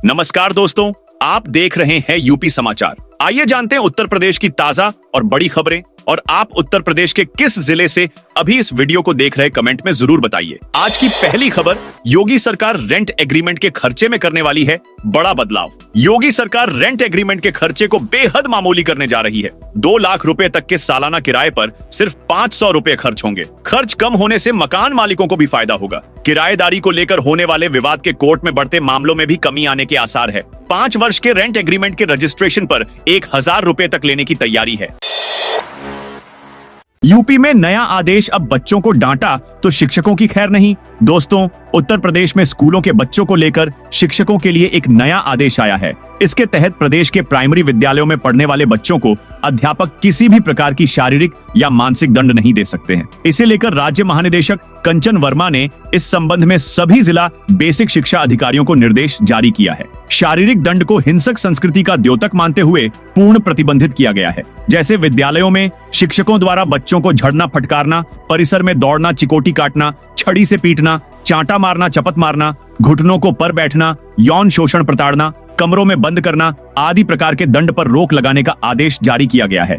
नमस्कार दोस्तों, आप देख रहे हैं यूपी समाचार। आइए जानते हैं उत्तर प्रदेश की ताजा और बड़ी खबरें। और आप उत्तर प्रदेश के किस जिले से अभी इस वीडियो को देख रहे कमेंट में जरूर बताइए। आज की पहली खबर, योगी सरकार रेंट एग्रीमेंट के खर्चे में करने वाली है बड़ा बदलाव। योगी सरकार रेंट एग्रीमेंट के खर्चे को बेहद मामूली करने जा रही है। 2 लाख रुपए तक के सालाना किराए पर सिर्फ 500 रुपए खर्च होंगे। खर्च कम होने से मकान मालिकों को भी फायदा होगा। किराएदारी को लेकर होने वाले विवाद के कोर्ट में बढ़ते मामलों में भी कमी आने के आसार है। 5 वर्ष के रेंट एग्रीमेंट के रजिस्ट्रेशन पर 1000 रुपए तक लेने की तैयारी है। यूपी में नया आदेश, अब बच्चों को डांटा तो शिक्षकों की खैर नहीं। दोस्तों, उत्तर प्रदेश में स्कूलों के बच्चों को लेकर शिक्षकों के लिए एक नया आदेश आया है। इसके तहत प्रदेश के प्राइमरी विद्यालयों में पढ़ने वाले बच्चों को अध्यापक किसी भी प्रकार की शारीरिक या मानसिक दंड नहीं दे सकते हैं। इसे लेकर राज्य महानिदेशक कंचन वर्मा ने इस संबंध में सभी जिला बेसिक शिक्षा अधिकारियों को निर्देश जारी किया है। शारीरिक दंड को हिंसक संस्कृति का द्योतक मानते हुए पूर्ण प्रतिबंधित किया गया है। जैसे विद्यालयों में शिक्षकों द्वारा बच्चों को झड़ना फटकारना, परिसर में दौड़ना, चिकोटी काटना, छड़ी से पीटना, चांटा मारना, चपत मारना, घुटनों को पर बैठना, यौन शोषण प्रताड़ना, कमरों में बंद करना आदि प्रकार के दंड पर रोक लगाने का आदेश जारी किया गया है।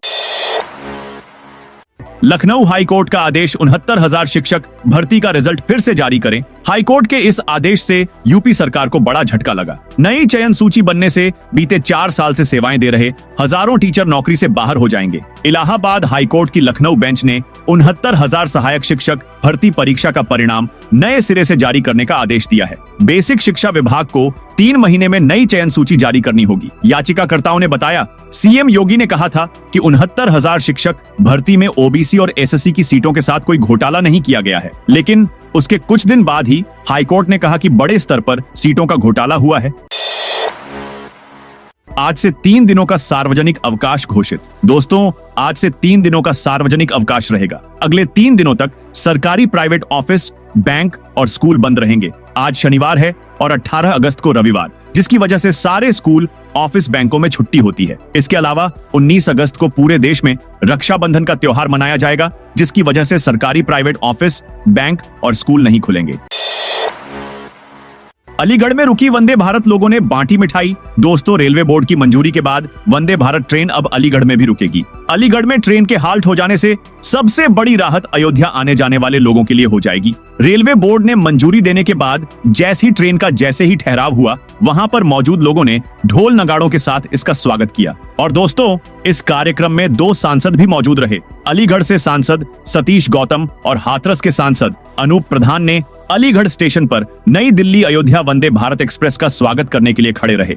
लखनऊ हाईकोर्ट का आदेश, 69,000 शिक्षक भर्ती का रिजल्ट फिर से जारी करें। हाईकोर्ट के इस आदेश से यूपी सरकार को बड़ा झटका लगा। नई चयन सूची बनने से बीते 4 साल से सेवाएं दे रहे हजारों टीचर नौकरी से बाहर हो जाएंगे। इलाहाबाद हाईकोर्ट की लखनऊ बेंच ने 69,000 सहायक शिक्षक भर्ती परीक्षा का परिणाम नए सिरे से जारी करने का आदेश दिया है। बेसिक शिक्षा विभाग को 3 महीने में नई चयन सूची जारी करनी होगी। याचिकाकर्ताओं ने बताया, सीएम योगी ने कहा था कि 69,000 शिक्षक भर्ती में ओबीसी और एसएससी की सीटों के साथ कोई घोटाला नहीं किया गया है। लेकिन उसके कुछ दिन बाद ही हाईकोर्ट ने कहा कि बड़े स्तर पर सीटों का घोटाला हुआ है। आज से 3 दिनों का सार्वजनिक अवकाश घोषित। दोस्तों, आज से 3 दिनों का सार्वजनिक अवकाश रहेगा। अगले 3 दिनों तक सरकारी प्राइवेट ऑफिस, बैंक और स्कूल बंद रहेंगे। आज शनिवार है और 18 अगस्त को रविवार, जिसकी वजह से सारे स्कूल, ऑफिस, बैंकों में छुट्टी होती है। इसके अलावा 19 अगस्त को पूरे देश में रक्षाबंधन का त्योहार मनाया जाएगा, जिसकी वजह से सरकारी प्राइवेट ऑफिस, बैंक और स्कूल नहीं खुलेंगे। अलीगढ़ में रुकी वंदे भारत, लोगों ने बांटी मिठाई। दोस्तों, रेलवे बोर्ड की मंजूरी के बाद वंदे भारत ट्रेन अब अलीगढ़ में भी रुकेगी। अलीगढ़ में ट्रेन के हाल्ट हो जाने से सबसे बड़ी राहत अयोध्या आने जाने वाले लोगों के लिए हो जाएगी। रेलवे बोर्ड ने मंजूरी देने के बाद जैसे ही ठहराव हुआ, वहां पर मौजूद लोगों ने ढोल नगाड़ों के साथ इसका स्वागत किया। और दोस्तों, इस कार्यक्रम में 2 सांसद भी मौजूद रहे। अलीगढ़ से सांसद सतीश गौतम और हाथरस के सांसद अनूप प्रधान ने अलीगढ़ स्टेशन पर नई दिल्ली अयोध्या वंदे भारत एक्सप्रेस का स्वागत करने के लिए खड़े रहे।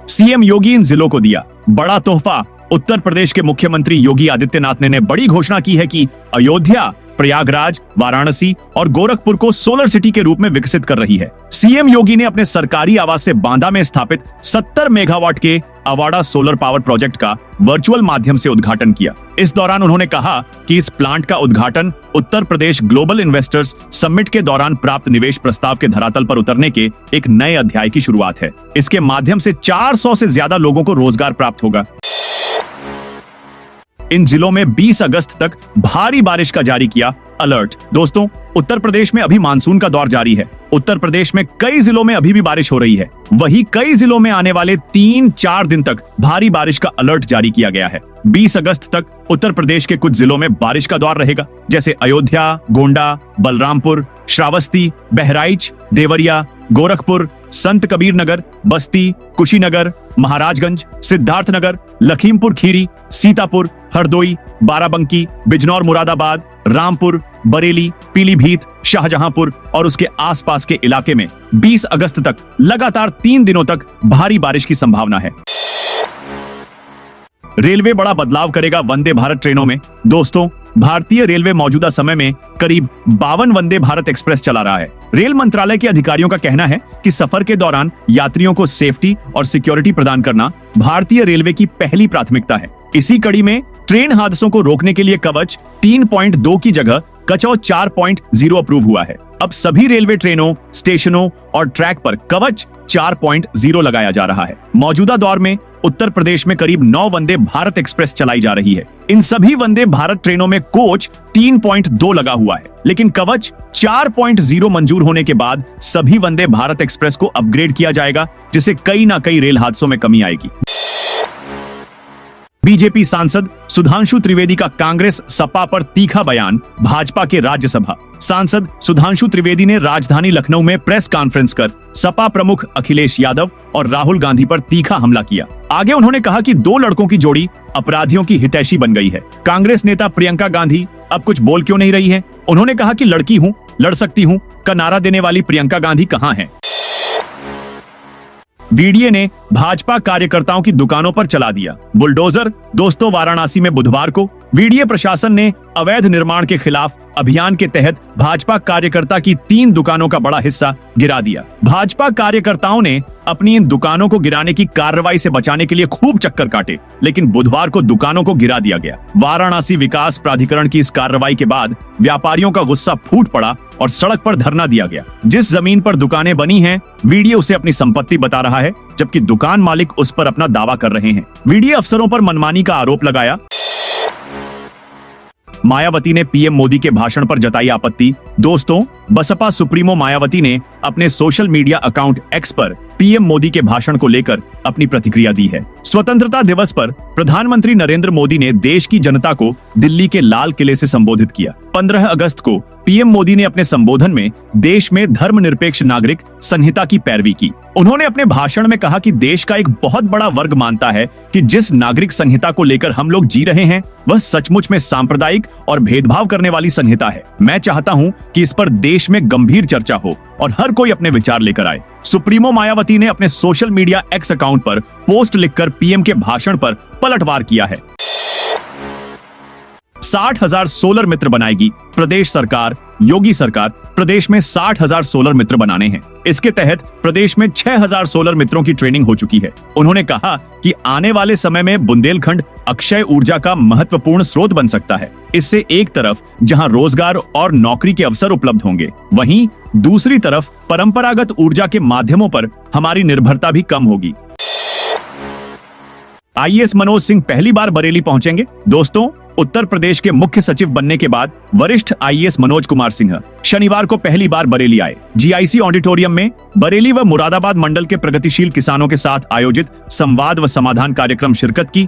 सीएम योगी इन जिलों को दिया बड़ा तोहफा। उत्तर प्रदेश के मुख्यमंत्री योगी आदित्यनाथ ने बड़ी घोषणा की है कि अयोध्या, प्रयागराज, वाराणसी और गोरखपुर को सोलर सिटी के रूप में विकसित कर रही है। सीएम योगी ने अपने सरकारी आवास से बांदा में स्थापित 70 मेगावाट के अवाड़ा सोलर पावर प्रोजेक्ट का वर्चुअल माध्यम से उद्घाटन किया। इस दौरान उन्होंने कहा कि इस प्लांट का उद्घाटन Uttar Pradesh global investors summit के दौरान प्राप्त निवेश प्रस्ताव के धरातल पर उतरने के एक नए अध्याय की शुरुआत है। इसके माध्यम से 400 से ज्यादा लोगों को रोजगार प्राप्त होगा। इन जिलों में 20 अगस्त तक भारी बारिश का जारी किया अलर्ट। दोस्तों, उत्तर प्रदेश में अभी मानसून का दौर जारी है। उत्तर प्रदेश में कई जिलों में अभी भी बारिश हो रही है। वहीं कई जिलों में आने वाले 3-4 दिन तक भारी बारिश का अलर्ट जारी किया गया है। 20 अगस्त तक उत्तर प्रदेश के कुछ जिलों में बारिश का दौर रहेगा, जैसे अयोध्या, गोंडा, बलरामपुर, श्रावस्ती, बहराइच, देवरिया, गोरखपुर, संत कबीर नगर, बस्ती, कुशीनगर, महाराजगंज, सिद्धार्थनगर, लखीमपुर खीरी, सीतापुर, हरदोई, बाराबंकी, बिजनौर, मुरादाबाद, रामपुर, बरेली, पीलीभीत, शाहजहांपुर और उसके आसपास के इलाके में 20 अगस्त तक लगातार 3 दिनों तक भारी बारिश की संभावना है। रेलवे बड़ा बदलाव करेगा वंदे भारत ट्रेनों में। दोस्तों, भारतीय रेलवे मौजूदा समय में करीब 52 वंदे भारत एक्सप्रेस चला रहा है। रेल मंत्रालय के अधिकारियों का कहना है कि सफर के दौरान यात्रियों को सेफ्टी और सिक्योरिटी प्रदान करना भारतीय रेलवे की पहली प्राथमिकता है। इसी कड़ी में ट्रेन हादसों को रोकने के लिए कवच 3.2 की जगह कचौ 4.0 अप्रूव हुआ है। अब सभी रेलवे ट्रेनों, स्टेशनों और ट्रैक पर कवच 4.0 लगाया जा रहा है। मौजूदा दौर में उत्तर प्रदेश में करीब 9 वंदे भारत एक्सप्रेस चलाई जा रही है। इन सभी वंदे भारत ट्रेनों में कोच 3.2 लगा हुआ है, लेकिन कवच 4.0 मंजूर होने के बाद सभी वंदे भारत एक्सप्रेस को अपग्रेड किया जाएगा, जिससे कई ना कई रेल हादसों में कमी आएगी। बीजेपी सांसद सुधांशु त्रिवेदी का कांग्रेस सपा पर तीखा बयान, भाजपा के राज्यसभा सांसद सुधांशु त्रिवेदी ने राजधानी लखनऊ में प्रेस कॉन्फ्रेंस कर सपा प्रमुख अखिलेश यादव और राहुल गांधी पर तीखा हमला किया। आगे उन्होंने कहा कि 2 लड़कों की जोड़ी अपराधियों की हितैषी बन गई है। कांग्रेस नेता प्रियंका गांधी अब कुछ बोल क्यों नहीं रही है? उन्होंने कहा कि लड़की हूं, लड़ सकती हूं का नारा देने वाली प्रियंका गांधी कहां है? वीडीए ने भाजपा कार्यकर्ताओं की दुकानों पर चला दिया बुलडोजर। दोस्तों, वाराणसी में बुधवार को वीडीए प्रशासन ने अवैध निर्माण के खिलाफ अभियान के तहत भाजपा कार्यकर्ता की 3 दुकानों का बड़ा हिस्सा गिरा दिया। भाजपा कार्यकर्ताओं ने अपनी इन दुकानों को गिराने की कार्रवाई से बचाने के लिए खूब चक्कर काटे, लेकिन बुधवार को दुकानों को गिरा दिया गया। वाराणसी विकास प्राधिकरण की इस कार्रवाई के बाद व्यापारियों का गुस्सा फूट पड़ा और सड़क पर धरना दिया गया। जिस जमीन पर दुकानें बनी हैं, वीडीए उसे अपनी संपत्ति बता रहा है, जबकि दुकान मालिक उस पर अपना दावा कर रहे हैं। वीडीए अफसरों पर मनमानी का आरोप लगाया। मायावती ने पीएम मोदी के भाषण पर जताई आपत्ति। दोस्तों, बसपा सुप्रीमो मायावती ने अपने सोशल मीडिया अकाउंट एक्स पर पीएम मोदी के भाषण को लेकर अपनी प्रतिक्रिया दी है। स्वतंत्रता दिवस पर प्रधानमंत्री नरेंद्र मोदी ने देश की जनता को दिल्ली के लाल किले से संबोधित किया। 15 अगस्त को पीएम मोदी ने अपने संबोधन में देश में धर्मनिरपेक्ष नागरिक संहिता की पैरवी की। उन्होंने अपने भाषण में कहा कि देश का एक बहुत बड़ा वर्ग मानता है कि जिस नागरिक संहिता को लेकर हम लोग जी रहे हैं, वह सचमुच में सांप्रदायिक और भेदभाव करने वाली संहिता है। मैं चाहता हूं कि इस पर देश में गंभीर चर्चा हो और हर कोई अपने विचार लेकर आए। सुप्रीमो मायावती ने अपने सोशल मीडिया एक्स अकाउंट पर पोस्ट लिखकर पीएम के भाषण पर पलटवार किया है। 60,000 सोलर मित्र बनाएगी प्रदेश सरकार। योगी सरकार प्रदेश में 60,000 सोलर मित्र बनाने हैं। इसके तहत प्रदेश में 6,000 सोलर मित्रों की ट्रेनिंग हो चुकी है। उन्होंने कहा कि आने वाले समय में बुंदेलखंड अक्षय ऊर्जा का महत्वपूर्ण स्रोत बन सकता है। इससे एक तरफ जहां रोजगार और नौकरी के अवसर उपलब्ध होंगे, वहीं दूसरी तरफ परंपरागत ऊर्जा के माध्यमों पर हमारी निर्भरता भी कम होगी। आईएएस मनोज सिंह पहली बार बरेली पहुंचेंगे। दोस्तों, उत्तर प्रदेश के मुख्य सचिव बनने के बाद वरिष्ठ आईएएस मनोज कुमार सिंह शनिवार को पहली बार बरेली आए। जीआईसी ऑडिटोरियम में बरेली व मुरादाबाद मंडल के प्रगतिशील किसानों के साथ आयोजित संवाद व समाधान कार्यक्रम शिरकत की।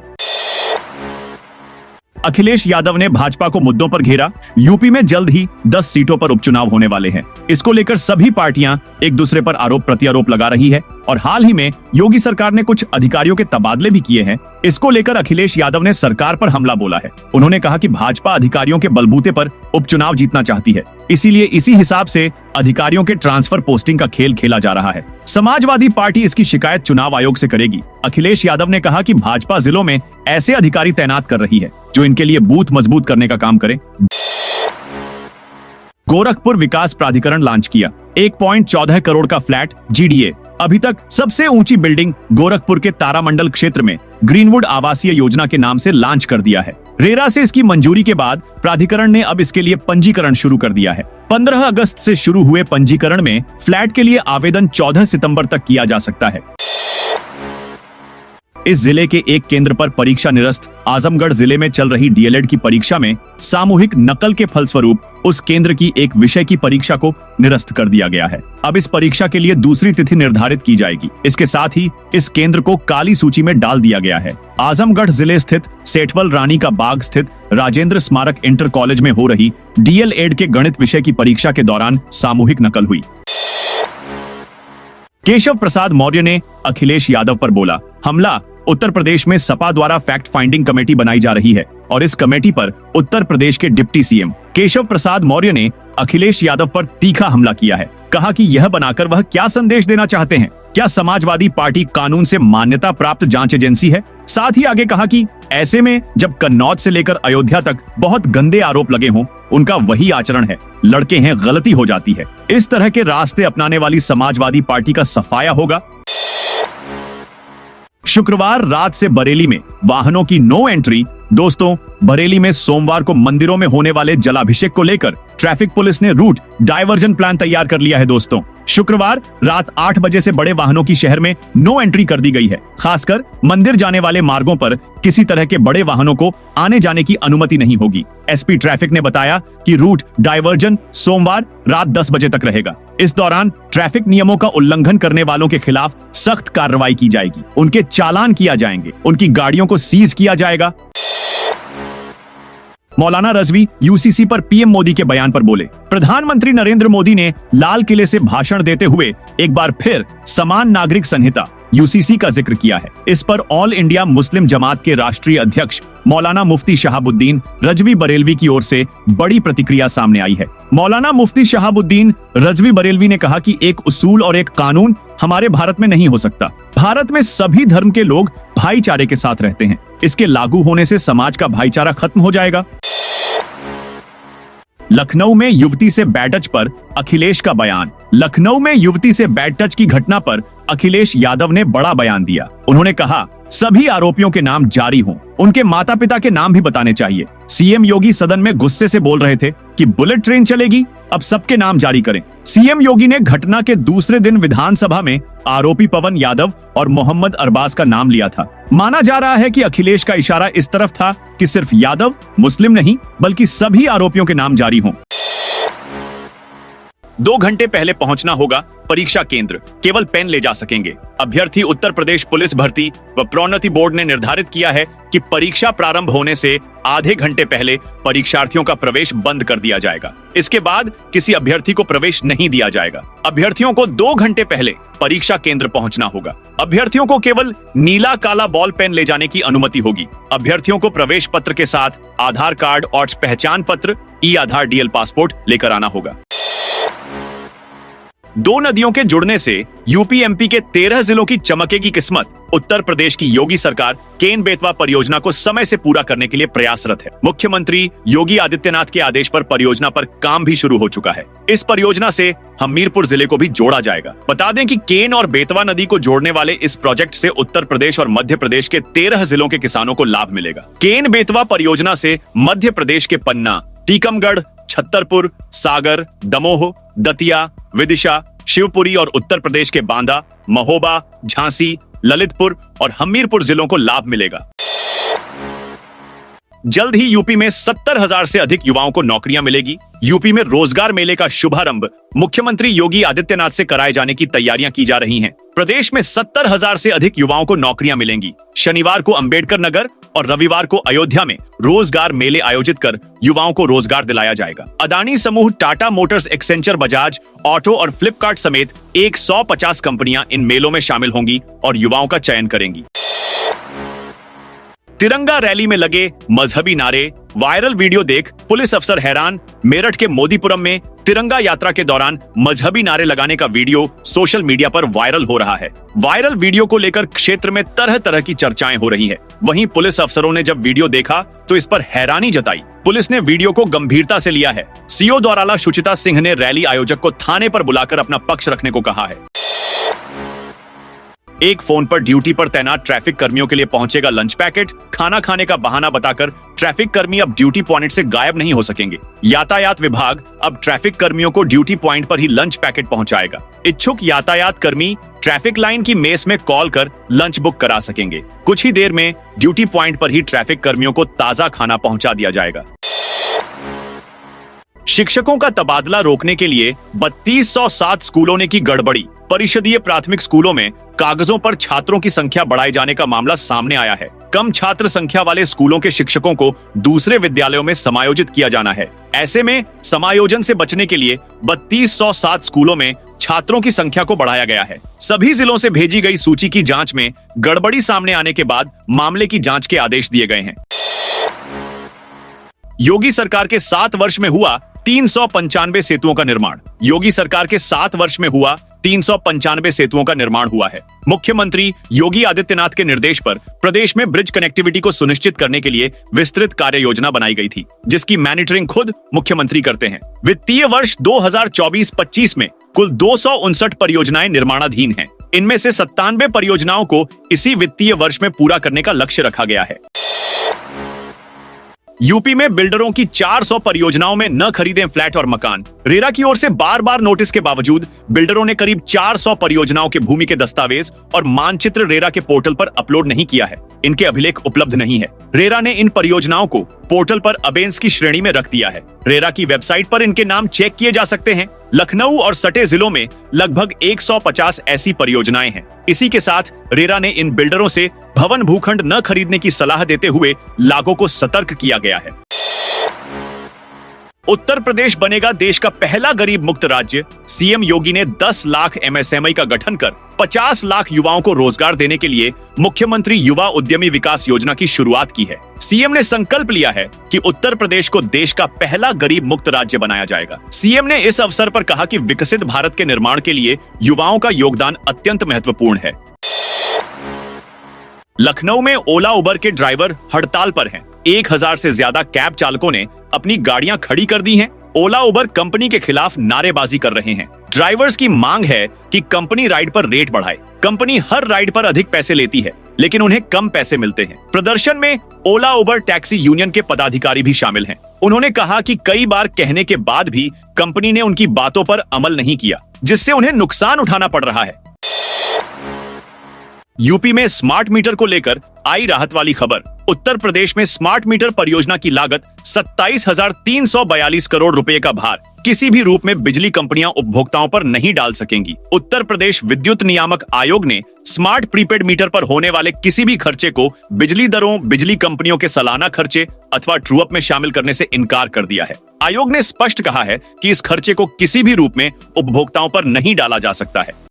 अखिलेश यादव ने भाजपा को मुद्दों पर घेरा। यूपी में जल्द ही 10 सीटों पर उपचुनाव होने वाले हैं। इसको लेकर सभी पार्टियां एक दूसरे पर आरोप प्रत्यारोप लगा रही है और हाल ही में योगी सरकार ने कुछ अधिकारियों के तबादले भी किए हैं। इसको लेकर अखिलेश यादव ने सरकार पर हमला बोला है। उन्होंने कहा कि भाजपा अधिकारियों के बलबूते पर उपचुनाव जीतना चाहती है, इसीलिए इसी हिसाब से अधिकारियों के ट्रांसफर पोस्टिंग का खेल खेला जा रहा है। समाजवादी पार्टी इसकी शिकायत चुनाव आयोग से करेगी। अखिलेश यादव ने कहा कि भाजपा जिलों में ऐसे अधिकारी तैनात कर रही है जो इनके लिए बूथ मजबूत करने का काम करें। गोरखपुर विकास प्राधिकरण लॉन्च किया 1.14 करोड़ का फ्लैट जीडीए। अभी तक सबसे ऊंची बिल्डिंग गोरखपुर के तारामंडल क्षेत्र में ग्रीनवुड आवासीय योजना के नाम से लॉन्च कर दिया है। रेरा से इसकी मंजूरी के बाद प्राधिकरण ने अब इसके लिए पंजीकरण शुरू कर दिया है। 15 अगस्त से शुरू हुए पंजीकरण में फ्लैट के लिए आवेदन 14 सितंबर तक किया जा सकता है। इस जिले के एक केंद्र पर परीक्षा निरस्त। आजमगढ़ जिले में चल रही डीएलएड की परीक्षा में सामूहिक नकल के फलस्वरूप उस केंद्र की एक विषय की परीक्षा को निरस्त कर दिया गया है। अब इस परीक्षा के लिए दूसरी तिथि निर्धारित की जाएगी। इसके साथ ही इस केंद्र को काली सूची में डाल दिया गया है। आजमगढ़ जिले स्थित सेठवल रानी का बाग स्थित राजेंद्र स्मारक इंटर कॉलेज में हो रही डीएलएड के गणित विषय की परीक्षा के दौरान सामूहिक नकल हुई। केशव प्रसाद मौर्य ने अखिलेश यादव पर बोला हमला। उत्तर प्रदेश में सपा द्वारा फैक्ट फाइंडिंग कमेटी बनाई जा रही है और इस कमेटी पर उत्तर प्रदेश के डिप्टी सीएम केशव प्रसाद मौर्य ने अखिलेश यादव पर तीखा हमला किया है। कहा कि यह बनाकर वह क्या संदेश देना चाहते हैं? क्या समाजवादी पार्टी कानून से मान्यता प्राप्त जांच एजेंसी है? साथ ही आगे कहा कि ऐसे में जब कन्नौज से लेकर अयोध्या तक बहुत गंदे आरोप लगे हों, उनका वही आचरण है, लड़के हैं, गलती हो जाती है। इस तरह के रास्ते अपनाने वाली समाजवादी पार्टी का सफाया होगा। शुक्रवार रात से बरेली में वाहनों की नो एंट्री दोस्तों, बरेली में सोमवार को मंदिरों में होने वाले जलाभिषेक को लेकर ट्रैफिक पुलिस ने रूट डायवर्जन प्लान तैयार कर लिया है। दोस्तों, शुक्रवार रात 8 बजे से बड़े वाहनों की शहर में नो एंट्री कर दी गई है। खासकर मंदिर जाने वाले मार्गों पर किसी तरह के बड़े वाहनों को आने जाने की अनुमति नहीं होगी। एसपी ट्रैफिक ने बताया कि रूट डायवर्जन सोमवार रात 10 बजे तक रहेगा। इस दौरान ट्रैफिक नियमों का उल्लंघन करने वालों के खिलाफ सख्त कार्रवाई की जाएगी। उनके चालान किया जाएंगे, उनकी गाड़ियों को सीज किया जाएगा। मौलाना रजवी यूसीसी पर पीएम मोदी के बयान पर बोले। प्रधानमंत्री नरेंद्र मोदी ने लाल किले से भाषण देते हुए एक बार फिर समान नागरिक संहिता यूसीसी का जिक्र किया है। इस पर ऑल इंडिया मुस्लिम जमात के राष्ट्रीय अध्यक्ष मौलाना मुफ्ती शहाबुद्दीन रजवी बरेलवी की ओर से बड़ी प्रतिक्रिया सामने आई है। मौलाना मुफ्ती शहाबुद्दीन रजवी बरेलवी ने कहा कि एक उसूल और एक कानून हमारे भारत में नहीं हो सकता। भारत में सभी धर्म के लोग भाईचारे के साथ रहते हैं। इसके लागू होने से समाज का भाईचारा खत्म हो जाएगा। लखनऊ में युवती से बैड टच पर अखिलेश का बयान। लखनऊ में युवती से बैड टच की घटना पर अखिलेश यादव ने बड़ा बयान दिया। उन्होंने कहा, सभी आरोपियों के नाम जारी हों, उनके माता पिता के नाम भी बताने चाहिए। सीएम योगी सदन में गुस्से से बोल रहे थे कि बुलेट ट्रेन चलेगी, अब सबके नाम जारी करें। सीएम योगी ने घटना के दूसरे दिन विधानसभा में आरोपी पवन यादव और मोहम्मद अरबाज का नाम लिया था। माना जा रहा है कि अखिलेश का इशारा इस तरफ था कि सिर्फ यादव मुस्लिम नहीं बल्कि सभी आरोपियों के नाम जारी हों। 2 घंटे पहले पहुंचना होगा परीक्षा केंद्र, केवल पेन ले जा सकेंगे। अभ्यर्थी उत्तर प्रदेश पुलिस भर्ती व प्रोन्नति बोर्ड ने निर्धारित किया है कि परीक्षा प्रारंभ होने से आधे घंटे पहले परीक्षार्थियों का प्रवेश बंद कर दिया जाएगा। इसके बाद किसी अभ्यर्थी को प्रवेश नहीं दिया जाएगा। अभ्यर्थियों को 2 घंटे पहले परीक्षा केंद्र पहुंचना होगा। अभ्यर्थियों को केवल नीला काला बॉल पेन ले जाने की अनुमति होगी। अभ्यर्थियों को प्रवेश पत्र के साथ आधार कार्ड और पहचान पत्र, ई आधार डीएल पासपोर्ट लेकर आना होगा। 2 नदियों के जुड़ने से यूपी एमपी के 13 जिलों की चमकेगी किस्मत। उत्तर प्रदेश की योगी सरकार केन बेतवा परियोजना को समय से पूरा करने के लिए प्रयासरत है। मुख्यमंत्री योगी आदित्यनाथ के आदेश पर परियोजना पर काम भी शुरू हो चुका है। इस परियोजना से हमीरपुर जिले को भी जोड़ा जाएगा। बता दें कि केन और बेतवा नदी को जोड़ने वाले इस प्रोजेक्ट से उत्तर प्रदेश और मध्य प्रदेश के 13 जिलों के किसानों को लाभ मिलेगा। केन बेतवा परियोजना से मध्य प्रदेश के पन्ना, टीकमगढ़, छतरपुर, सागर, दमोह, दतिया, विदिशा, शिवपुरी और उत्तर प्रदेश के बांदा, महोबा, झांसी, ललितपुर और हमीरपुर जिलों को लाभ मिलेगा। जल्द ही यूपी में 70,000 से अधिक युवाओं को नौकरियां मिलेगी। यूपी में रोजगार मेले का शुभारंभ मुख्यमंत्री योगी आदित्यनाथ से कराए जाने की तैयारियां की जा रही हैं। प्रदेश में 70,000 से अधिक युवाओं को नौकरियां मिलेंगी। शनिवार को अंबेडकर नगर और रविवार को अयोध्या में रोजगार मेले आयोजित कर युवाओं को रोजगार दिलाया जाएगा। अदानी समूह, Tata Motors, Accenture, Bajaj auto और फ्लिपकार्ट समेत 150 कंपनियां इन मेलों में शामिल होंगी और युवाओं का चयन करेंगी। तिरंगा रैली में लगे मजहबी नारे, वायरल वीडियो देख पुलिस अफसर हैरान। मेरठ के मोदीपुरम में तिरंगा यात्रा के दौरान मजहबी नारे लगाने का वीडियो सोशल मीडिया पर वायरल हो रहा है। वायरल वीडियो को लेकर क्षेत्र में तरह तरह की चर्चाएं हो रही है। वहीं पुलिस अफसरों ने जब वीडियो देखा तो इस पर हैरानी जताई। पुलिस ने वीडियो को गंभीरता से लिया है। सीओ द्वाराला सुचिता सिंह ने रैली आयोजक को थाने पर बुलाकर अपना पक्ष रखने को कहा है। एक फोन पर ड्यूटी पर तैनात ट्रैफिक कर्मियों के लिए पहुंचेगा लंच पैकेट। खाना खाने का बहाना बताकर ट्रैफिक कर्मी अब ड्यूटी पॉइंट से गायब नहीं हो सकेंगे। यातायात विभाग अब ट्रैफिक कर्मियों को ड्यूटी पॉइंट पर ही लंच पैकेट पहुंचाएगा। इच्छुक यातायात कर्मी ट्रैफिक लाइन की मेस में कॉल कर लंच बुक करा सकेंगे। कुछ ही देर में ड्यूटी पॉइंट पर ही ट्रैफिक कर्मियों को ताजा खाना पहुंचा दिया जाएगा। शिक्षकों का तबादला रोकने के लिए 3207 स्कूलों ने की गड़बड़ी। परिषदीय प्राथमिक स्कूलों में कागजों पर छात्रों की संख्या बढ़ाए जाने का मामला सामने आया है। कम छात्र संख्या वाले स्कूलों के शिक्षकों को दूसरे विद्यालयों में समायोजित किया जाना है। ऐसे में समायोजन से बचने के लिए 3207 स्कूलों में छात्रों की संख्या को बढ़ाया गया है। सभी जिलों से भेजी गई सूची की जांच में गड़बड़ी सामने आने के बाद मामले की जांच के आदेश दिए गए हैं। योगी सरकार के 7 वर्ष में हुआ 395 सेतुओं का निर्माण। योगी सरकार के 7 वर्ष में हुआ 395 सेतुओं का निर्माण हुआ है। मुख्यमंत्री योगी आदित्यनाथ के निर्देश पर प्रदेश में ब्रिज कनेक्टिविटी को सुनिश्चित करने के लिए विस्तृत कार्य योजना बनाई गई थी, जिसकी मॉनिटरिंग खुद मुख्यमंत्री करते हैं। वित्तीय वर्ष 2024-25 में कुल 259 परियोजनाएं निर्माणाधीन हैं। इनमें से 97 परियोजनाओं को इसी वित्तीय वर्ष में पूरा करने का लक्ष्य रखा गया है। यूपी में बिल्डरों की 400 परियोजनाओं में न खरीदें फ्लैट और मकान। रेरा की ओर से बार बार नोटिस के बावजूद बिल्डरों ने करीब 400 परियोजनाओं के भूमि के दस्तावेज और मानचित्र रेरा के पोर्टल पर अपलोड नहीं किया है। इनके अभिलेख उपलब्ध नहीं है। रेरा ने इन परियोजनाओं को पोर्टल पर अबेंस की श्रेणी में रख दिया है। रेरा की वेबसाइट पर इनके नाम चेक किए जा सकते हैं। लखनऊ और सटे जिलों में लगभग 150 ऐसी परियोजनाएं हैं। इसी के साथ रेरा ने इन बिल्डरों से भवन भूखंड न खरीदने की सलाह देते हुए लागों को सतर्क किया गया है। उत्तर प्रदेश बनेगा देश का पहला गरीब मुक्त राज्य। सीएम योगी ने 10 लाख एमएसएमई का गठन कर 50 लाख युवाओं को रोजगार देने के लिए मुख्यमंत्री युवा उद्यमी विकास योजना की शुरुआत की है। सीएम ने संकल्प लिया है कि उत्तर प्रदेश को देश का पहला गरीब मुक्त राज्य बनाया जाएगा। सीएम ने इस अवसर पर कहा कि विकसित भारत के निर्माण के लिए युवाओं का योगदान अत्यंत महत्वपूर्ण है। लखनऊ में ओला उबर के ड्राइवर हड़ताल पर हैं। 1000 से ज्यादा कैब चालकों ने अपनी गाड़ियां खड़ी कर दी हैं। ओला उबर कंपनी के खिलाफ नारेबाजी कर रहे हैं। ड्राइवर्स की मांग है कि कंपनी राइड पर रेट बढ़ाए। कंपनी हर राइड पर अधिक पैसे लेती है, लेकिन उन्हें कम पैसे मिलते हैं। प्रदर्शन में ओला उबर टैक्सी यूनियन के पदाधिकारी भी शामिल हैं। उन्होंने कहा कि कई बार कहने के बाद भी कंपनी ने उनकी बातों पर अमल नहीं किया, जिससे उन्हें नुकसान उठाना पड़ रहा है। यूपी में स्मार्ट मीटर को लेकर आई राहत वाली खबर। उत्तर प्रदेश में स्मार्ट मीटर परियोजना की लागत 27,342 करोड़ रुपए का भार किसी भी रूप में बिजली कंपनियां उपभोक्ताओं पर नहीं डाल सकेंगी। उत्तर प्रदेश विद्युत नियामक आयोग ने स्मार्ट प्रीपेड मीटर पर होने वाले किसी भी खर्चे को बिजली दरों, बिजली कंपनियों के सालाना खर्चे अथवा ट्रू अप में शामिल करने से इनकार कर दिया है। आयोग ने स्पष्ट कहा है कि इस खर्चे को किसी भी रूप में उपभोक्ताओं पर नहीं डाला जा सकता है।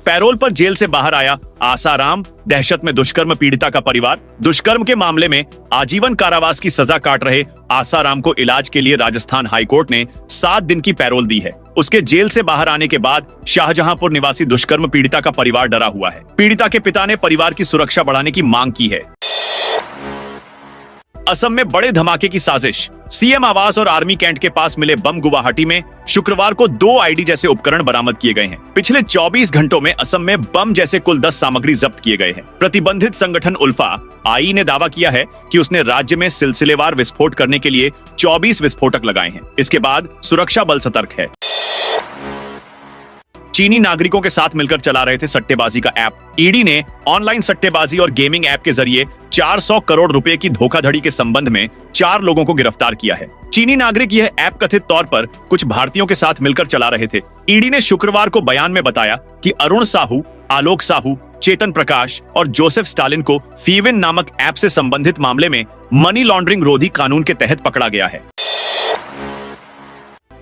पैरोल पर जेल से बाहर आया आसाराम। दहशत में दुष्कर्म पीड़िता का परिवार। दुष्कर्म के मामले में आजीवन कारावास की सजा काट रहे आसाराम को इलाज के लिए राजस्थान हाईकोर्ट ने 7 दिन की पैरोल दी है। उसके जेल से बाहर आने के बाद शाहजहांपुर निवासी दुष्कर्म पीड़िता का परिवार डरा हुआ है। पीड़िता के पिता ने परिवार की सुरक्षा बढ़ाने की मांग की है। असम में बड़े धमाके की साजिश। सीएम आवास और आर्मी कैंट के पास मिले बम। गुवाहाटी में शुक्रवार को 2 आईडी जैसे उपकरण बरामद किए गए हैं। पिछले 24 घंटों में असम में बम जैसे कुल 10 सामग्री जब्त किए गए हैं। प्रतिबंधित संगठन उल्फा आई ने दावा किया है कि उसने राज्य में सिलसिलेवार विस्फोट करने के लिए 24 विस्फोटक लगाए हैं। इसके बाद सुरक्षा बल सतर्क है। चीनी नागरिकों के साथ मिलकर चला रहे थे सट्टेबाजी का ऐप। ईडी ने ऑनलाइन सट्टेबाजी और गेमिंग ऐप के जरिए 400 करोड़ रुपए की धोखाधड़ी के संबंध में 4 लोगों को गिरफ्तार किया है। चीनी नागरिक यह ऐप कथित तौर पर कुछ भारतीयों के साथ मिलकर चला रहे थे। ईडी ने शुक्रवार को बयान में बताया कि अरुण साहू, आलोक साहू, चेतन प्रकाश और जोसेफ स्टालिन को फीविन नामक ऐप से संबंधित मामले में मनी लॉन्ड्रिंग रोधी कानून के तहत पकड़ा गया है।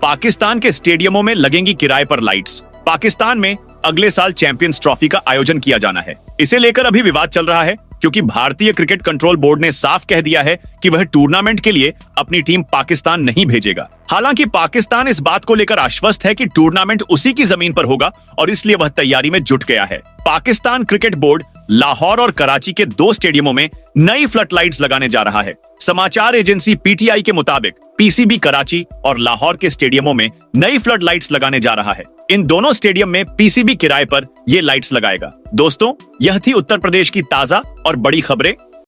पाकिस्तान के स्टेडियमों में लगेंगी किराए पर लाइट्स। पाकिस्तान में अगले साल चैंपियंस ट्रॉफी का आयोजन किया जाना है। इसे लेकर अभी विवाद चल रहा है, क्योंकि भारतीय क्रिकेट कंट्रोल बोर्ड ने साफ कह दिया है कि वह टूर्नामेंट के लिए अपनी टीम पाकिस्तान नहीं भेजेगा। हालांकि पाकिस्तान इस बात को लेकर आश्वस्त है कि टूर्नामेंट उसी की जमीन पर होगा और इसलिए वह तैयारी में जुट गया है। पाकिस्तान क्रिकेट बोर्ड लाहौर और कराची के 2 स्टेडियमों में नई फ्लड लाइट्स लगाने जा रहा है। समाचार एजेंसी पीटीआई के मुताबिक पीसीबी कराची और लाहौर के स्टेडियमों में नई फ्लड लाइट्स लगाने जा रहा है। इन दोनों स्टेडियम में पीसीबी किराए पर ये लाइट्स लगाएगा। दोस्तों, यह थी उत्तर प्रदेश की ताजा और बड़ी खबरें।